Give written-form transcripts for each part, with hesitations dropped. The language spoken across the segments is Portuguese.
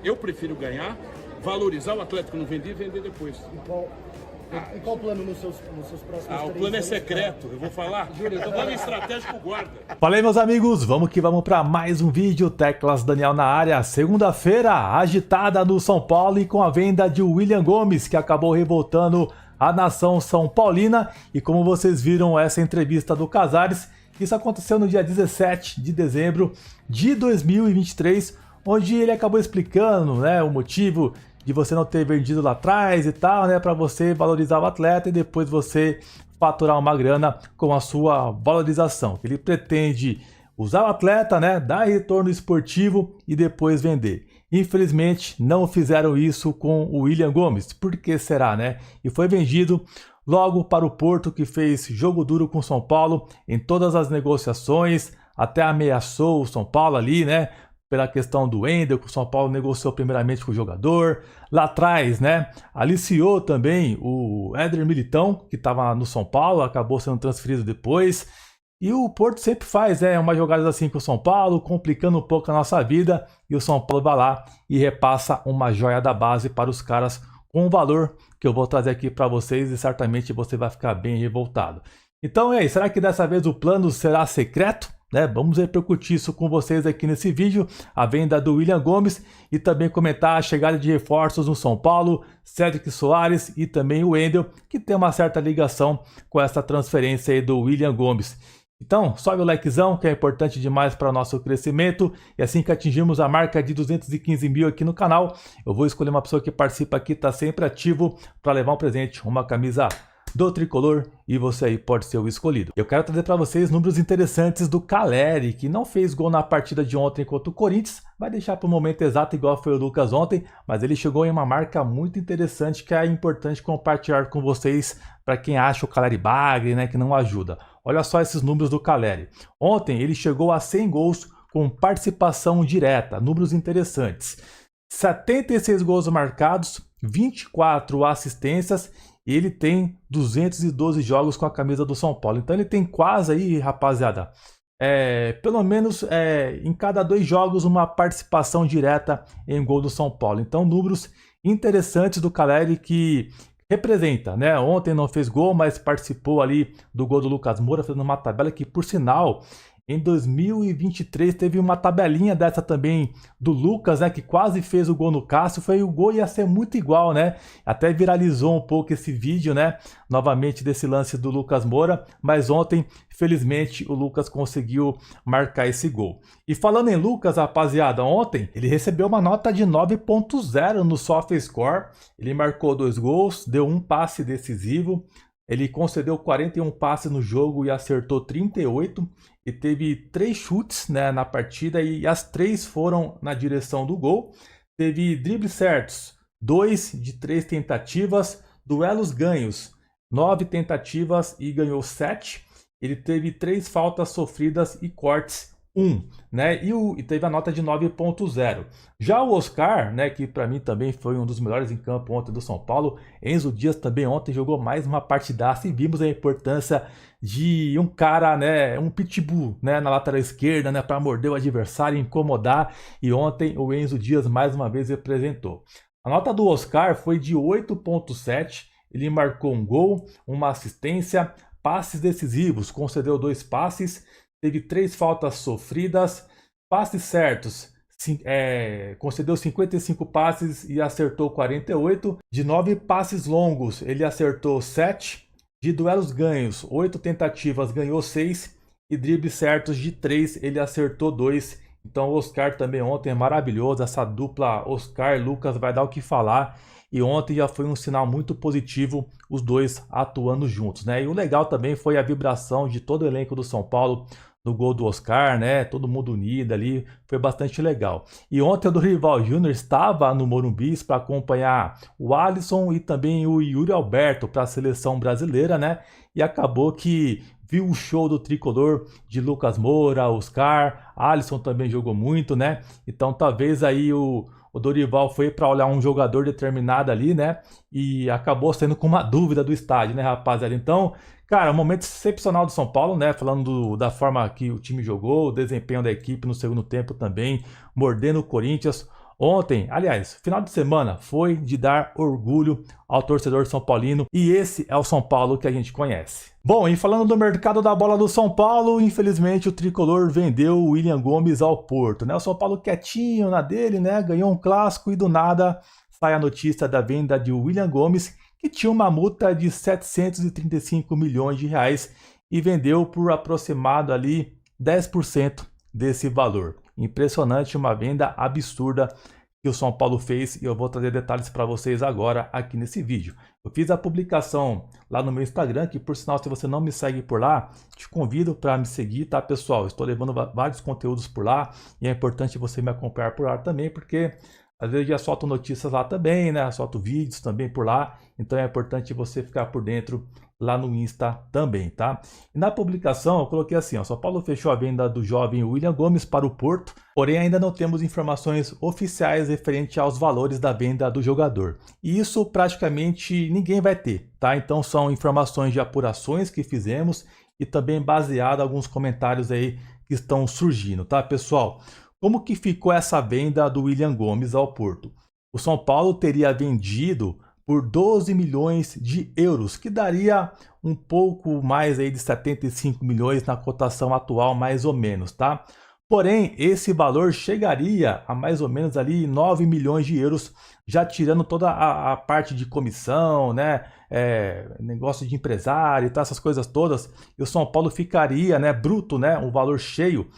Eu prefiro ganhar, valorizar o atleta que não vendi e vender depois. E qual o plano nos seus próximos O plano é secreto, eu vou falar. Eu tô dando estratégia pro guarda. Fala aí, meus amigos, vamos que vamos para mais um vídeo. Teclas Daniel na área. Segunda-feira agitada no São Paulo e com a venda de William Gomes, que acabou revoltando a nação São Paulina. E como vocês viram essa entrevista do Casares, isso aconteceu no dia 17 de dezembro de 2023, onde ele acabou explicando, né, o motivo de você não ter vendido lá atrás e tal, né, para você valorizar o atleta e depois você faturar uma grana com a sua valorização. Ele pretende usar o atleta, né, dar retorno esportivo e depois vender. Infelizmente não fizeram isso com o William Gomes. Por que será, né? E foi vendido logo para o Porto, que fez jogo duro com o São Paulo em todas as negociações, até ameaçou o São Paulo ali, né, pela questão do Wendel, que o São Paulo negociou primeiramente com o jogador. Lá atrás, né, aliciou também o Éder Militão, que estava no São Paulo, acabou sendo transferido depois. E o Porto sempre faz, né, umas jogadas assim com o São Paulo, complicando um pouco a nossa vida, e o São Paulo vai lá e repassa uma joia da base para os caras com um valor que eu vou trazer aqui para vocês e certamente você vai ficar bem revoltado. Então é isso, será que dessa vez o plano será secreto? Né? Vamos repercutir isso com vocês aqui nesse vídeo, a venda do William Gomes e também comentar a chegada de reforços no São Paulo, Cédric Soares e também o Wendel, que tem uma certa ligação com essa transferência aí do William Gomes. Então, sobe o likezão, que é importante demais para o nosso crescimento. E assim que atingirmos a marca de 215 mil aqui no canal, eu vou escolher uma pessoa que participa aqui, está sempre ativo, para levar um presente, uma camisa do Tricolor, e você aí pode ser o escolhido. Eu quero trazer para vocês números interessantes do Caleri, que não fez gol na partida de ontem contra o Corinthians, vai deixar para o momento exato igual foi o Lucas ontem, mas ele chegou em uma marca muito interessante que é importante compartilhar com vocês para quem acha o Caleri bagre, né, que não ajuda. Olha só esses números do Caleri. Ontem ele chegou a 100 gols com participação direta, números interessantes. 76 gols marcados, 24 assistências, e ele tem 212 jogos com a camisa do São Paulo. Então ele tem quase aí, rapaziada, pelo menos em cada 2 jogos uma participação direta em gol do São Paulo. Então números interessantes do Caleri que representa, né? Ontem não fez gol, mas participou ali do gol do Lucas Moura, fazendo uma tabela que, por sinal, em 2023 teve uma tabelinha dessa também do Lucas, né, que quase fez o gol no Cássio. O gol ia ser muito igual, né? Até viralizou um pouco esse vídeo, né? Novamente desse lance do Lucas Moura, mas ontem, felizmente, o Lucas conseguiu marcar esse gol. E falando em Lucas, rapaziada, ontem ele recebeu uma nota de 9.0 no SofaScore. Ele marcou 2 gols, deu um passe decisivo. Ele concedeu 41 passes no jogo e acertou 38. E teve 3 chutes, né, na partida e as 3 foram na direção do gol. Teve dribles certos, 2 de 3 tentativas. Duelos ganhos, 9 tentativas e ganhou 7. Ele teve 3 faltas sofridas e cortes, 1, né? E teve a nota de 9.0. Já o Oscar, né, que para mim também foi um dos melhores em campo ontem do São Paulo. Enzo Dias também ontem jogou mais uma partidaça e vimos a importância de um cara, né, um pitbull, né, na lateral esquerda, né, para morder o adversário, incomodar. E ontem o Enzo Dias mais uma vez representou. A nota do Oscar foi de 8.7. Ele marcou um gol, uma assistência, passes decisivos, concedeu 2 passes. Teve 3 faltas sofridas, passes certos, concedeu 55 passes e acertou 48. De 9 passes longos, ele acertou 7. De duelos ganhos, 8 tentativas, ganhou 6. E dribles certos de 3, ele acertou 2. Então o Oscar também ontem é maravilhoso. Essa dupla Oscar-Lucas vai dar o que falar. E ontem já foi um sinal muito positivo, os dois atuando juntos, né? E o legal também foi a vibração de todo o elenco do São Paulo no gol do Oscar, né? Todo mundo unido ali, foi bastante legal. E ontem o Dorival Júnior estava no Morumbi para acompanhar o Alisson e também o Yuri Alberto para a seleção brasileira, né? E acabou que viu o show do tricolor de Lucas Moura, Oscar, Alisson também jogou muito, né? Então talvez aí o Dorival foi para olhar um jogador determinado ali, né? E acabou sendo com uma dúvida do estádio, né, rapaziada? Então, cara, um momento excepcional do São Paulo, né? Falando da forma que o time jogou, o desempenho da equipe no segundo tempo também, mordendo o Corinthians. Ontem, aliás, final de semana foi de dar orgulho ao torcedor São Paulino e esse é o São Paulo que a gente conhece. Bom, e falando do mercado da bola do São Paulo, infelizmente o tricolor vendeu o William Gomes ao Porto, né? O São Paulo quietinho na dele, né? Ganhou um clássico e do nada sai a notícia da venda de William Gomes, que tinha uma multa de 735 milhões de reais e vendeu por aproximado ali 10% desse valor. Impressionante, uma venda absurda que o São Paulo fez e eu vou trazer detalhes para vocês agora aqui nesse vídeo. Eu fiz a publicação lá no meu Instagram, que por sinal, se você não me segue por lá, te convido para me seguir, tá, pessoal? Estou levando vários conteúdos por lá e é importante você me acompanhar por lá também, porque às vezes eu já solto notícias lá também, né? Solto vídeos também por lá, então é importante você ficar por dentro lá no Insta também, tá? E na publicação eu coloquei assim, ó, São Paulo fechou a venda do jovem William Gomes para o Porto, porém ainda não temos informações oficiais referente aos valores da venda do jogador. E isso praticamente ninguém vai ter, tá? Então são informações de apurações que fizemos e também baseado em alguns comentários aí que estão surgindo, tá, pessoal? Como que ficou essa venda do William Gomes ao Porto? O São Paulo teria vendido por 12 milhões de euros, que daria um pouco mais aí de 75 milhões na cotação atual, mais ou menos, tá? Porém, esse valor chegaria a mais ou menos ali 9 milhões de euros, já tirando toda a parte de comissão, né? Negócio de empresário e tal, essas coisas todas. E o São Paulo ficaria, né, bruto, né, um valor cheio,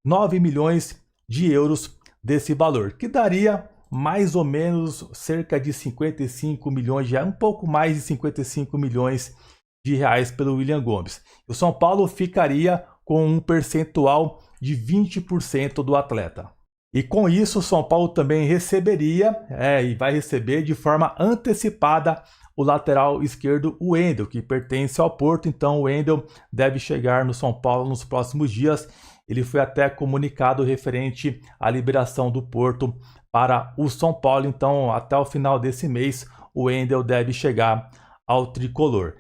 9 milhões de euros desse valor, que daria mais ou menos cerca de 55 milhões de reais, um pouco mais de 55 milhões de reais pelo William Gomes. O São Paulo ficaria com um percentual de 20% do atleta. E com isso o São Paulo também receberia, e vai receber de forma antecipada o lateral esquerdo, o Wendel, que pertence ao Porto. Então o Wendel deve chegar no São Paulo nos próximos dias. Ele foi até comunicado referente à liberação do Porto para o São Paulo. Então, até o final desse mês, o Wendel deve chegar ao tricolor.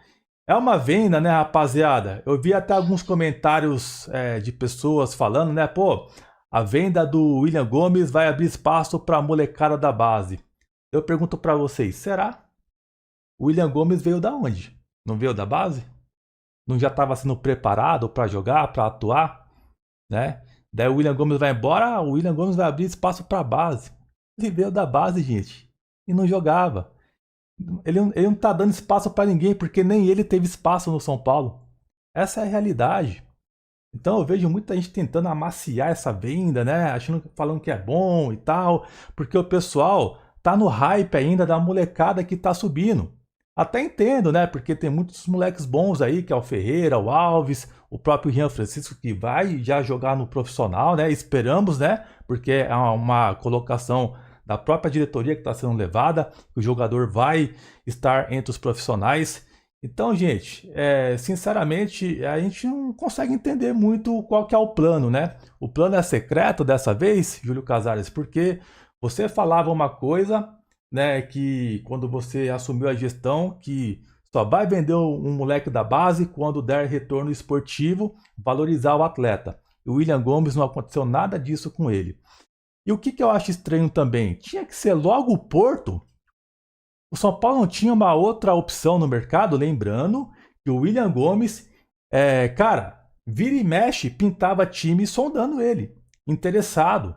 É uma venda, né, rapaziada? Eu vi até alguns comentários de pessoas falando, né? Pô, a venda do William Gomes vai abrir espaço para a molecada da base. Eu pergunto para vocês, será? O William Gomes veio da onde? Não veio da base? Não já estava sendo preparado para jogar, para atuar? Né? Daí o William Gomes vai embora, o William Gomes vai abrir espaço para a base. Ele veio da base, gente, e não jogava. Ele não tá dando espaço para ninguém, porque nem ele teve espaço no São Paulo. Essa é a realidade. Então eu vejo muita gente tentando amaciar essa venda, né? Falando que é bom e tal, porque o pessoal tá no hype ainda da molecada que tá subindo. Até entendo, né? Porque tem muitos moleques bons aí, que é o Ferreira, o Alves, o próprio Rian Francisco, que vai já jogar no profissional, né? Esperamos, né? Porque é uma colocação da própria diretoria que está sendo levada, que o jogador vai estar entre os profissionais. Então, gente, sinceramente, a gente não consegue entender muito qual que é o plano, né? O plano é secreto dessa vez, Júlio Casares, porque você falava uma coisa, né, que quando você assumiu a gestão, que só vai vender um moleque da base quando der retorno esportivo, valorizar o atleta. E o William Gomes não aconteceu nada disso com ele. E o que eu acho estranho também? Tinha que ser logo o Porto. O São Paulo não tinha uma outra opção no mercado, lembrando que o William Gomes, cara, vira e mexe, pintava time sondando ele, interessado.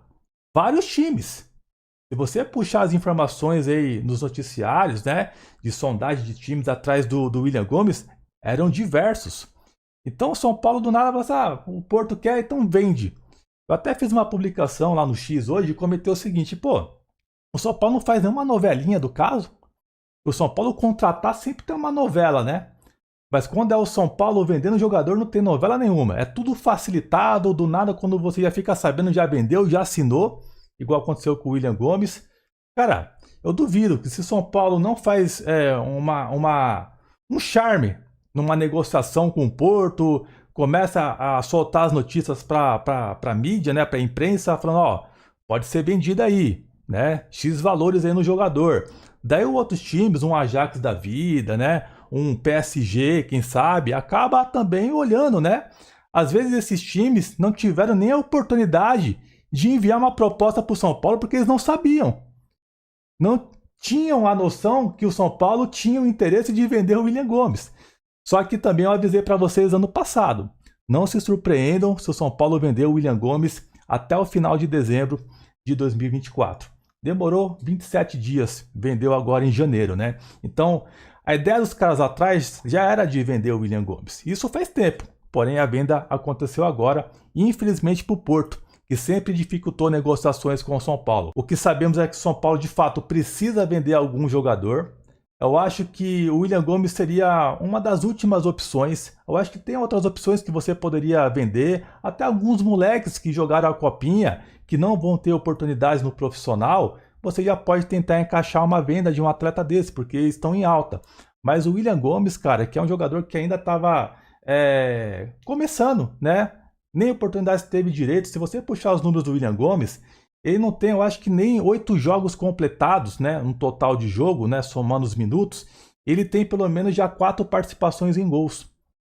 Vários times. Se você puxar as informações aí nos noticiários, né, de sondagem de times atrás do William Gomes, eram diversos. Então o São Paulo do nada fala, o Porto quer, então vende. Eu até fiz uma publicação lá no X hoje e comentei o seguinte, pô, o São Paulo não faz nenhuma novelinha do caso? O São Paulo contratar sempre tem uma novela, né? Mas quando é o São Paulo vendendo jogador, não tem novela nenhuma. É tudo facilitado, do nada, quando você já fica sabendo, já vendeu, já assinou, igual aconteceu com o William Gomes. Cara, eu duvido que se o São Paulo não faz um charme numa negociação com o Porto, começa a soltar as notícias para a mídia, né, para a imprensa, falando, ó, pode ser vendido aí, né, X valores aí no jogador. Daí outros times, um Ajax da vida, né, um PSG, quem sabe, acaba também olhando, né. Às vezes esses times não tiveram nem a oportunidade de enviar uma proposta para o São Paulo, porque eles não sabiam. Não tinham a noção que o São Paulo tinha o interesse de vender o William Gomes. Só que também eu avisei para vocês ano passado. Não se surpreendam se o São Paulo vender o William Gomes até o final de dezembro de 2024. Demorou 27 dias, vendeu agora em janeiro, né? Então, a ideia dos caras atrás já era de vender o William Gomes. Isso faz tempo, porém a venda aconteceu agora, infelizmente para o Porto, que sempre dificultou negociações com o São Paulo. O que sabemos é que o São Paulo de fato precisa vender algum jogador. Eu acho que o William Gomes seria uma das últimas opções. Eu acho que tem outras opções que você poderia vender. Até alguns moleques que jogaram a copinha, que não vão ter oportunidades no profissional, você já pode tentar encaixar uma venda de um atleta desse, porque estão em alta. Mas o William Gomes, cara, que é um jogador que ainda estava começando, né? Nem oportunidades teve direito. Se você puxar os números do William Gomes, ele não tem, eu acho que nem 8 jogos completados, né? Um total de jogo, né? Somando os minutos. Ele tem pelo menos já 4 participações em gols.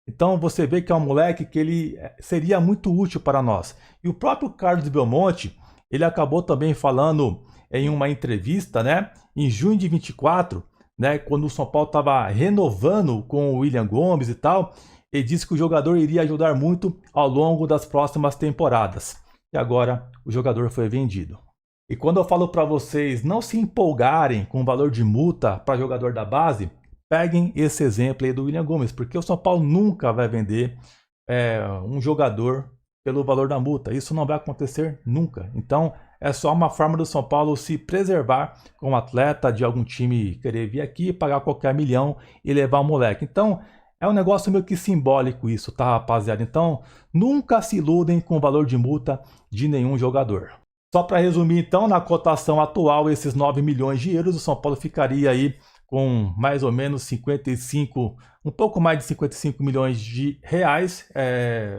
Então você vê que é um moleque que ele seria muito útil para nós. E o próprio Carlos Belmonte, ele acabou também falando em uma entrevista, né? Em junho de 24, né? Quando o São Paulo estava renovando com o William Gomes e tal. Ele disse que o jogador iria ajudar muito ao longo das próximas temporadas. E agora o jogador foi vendido. E quando eu falo para vocês não se empolgarem com o valor de multa para jogador da base, peguem esse exemplo aí do William Gomes, porque o São Paulo nunca vai vender um jogador pelo valor da multa. Isso não vai acontecer nunca. Então é só uma forma do São Paulo se preservar com um atleta de algum time querer vir aqui, pagar qualquer milhão e levar o moleque. Então é um negócio meio que simbólico isso, tá, rapaziada? Então, nunca se iludem com o valor de multa de nenhum jogador. Só para resumir, então, na cotação atual, esses 9 milhões de euros, o São Paulo ficaria aí com mais ou menos 55, um pouco mais de 55 milhões de reais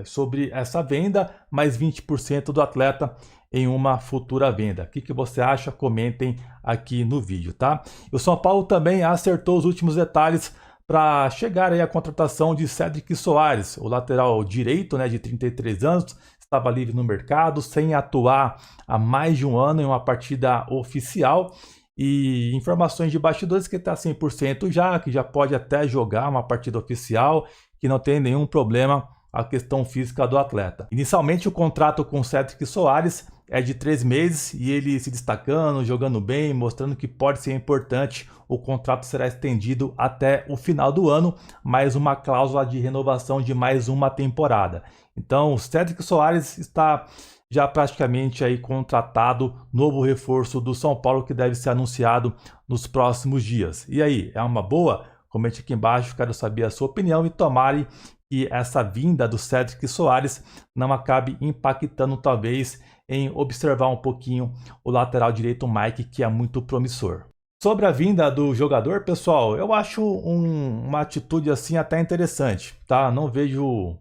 sobre essa venda, mais 20% do atleta em uma futura venda. O que você acha? Comentem aqui no vídeo, tá? O São Paulo também acertou os últimos detalhes para chegar aí à contratação de Cédric Soares, o lateral direito, né, de 33 anos, estava livre no mercado, sem atuar há mais de um ano em uma partida oficial, e informações de bastidores que está 100% já, que já pode até jogar uma partida oficial, que não tem nenhum problema a questão física do atleta. Inicialmente o contrato com Cédric Soares é de 3 meses e ele se destacando, jogando bem, mostrando que pode ser importante. O contrato será estendido até o final do ano, mais uma cláusula de renovação de mais uma temporada. Então o Cédric Soares está já praticamente aí contratado, novo reforço do São Paulo que deve ser anunciado nos próximos dias. E aí, é uma boa? Comente aqui embaixo, quero saber a sua opinião e tomare que essa vinda do Cédric Soares não acabe impactando talvez em observar um pouquinho o lateral direito Mike, que é muito promissor. Sobre a vinda do jogador, pessoal, eu acho uma atitude assim até interessante, tá? Não vejo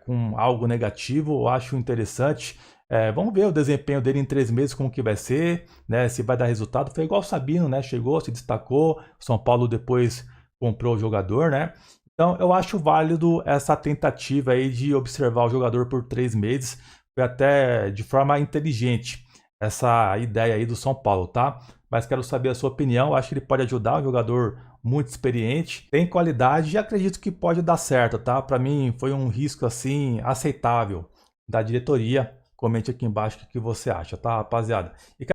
com algo negativo, eu acho interessante. Vamos ver o desempenho dele em 3 meses, como que vai ser, né? Se vai dar resultado. Foi igual o Sabino, né? Chegou, se destacou, São Paulo depois comprou o jogador, né? Então eu acho válido essa tentativa aí de observar o jogador por 3 meses. Foi até de forma inteligente essa ideia aí do São Paulo, tá? Mas quero saber a sua opinião. Acho que ele pode ajudar, um jogador muito experiente, tem qualidade e acredito que pode dar certo, tá? Para mim foi um risco assim aceitável da diretoria. Comente aqui embaixo o que você acha, tá, rapaziada?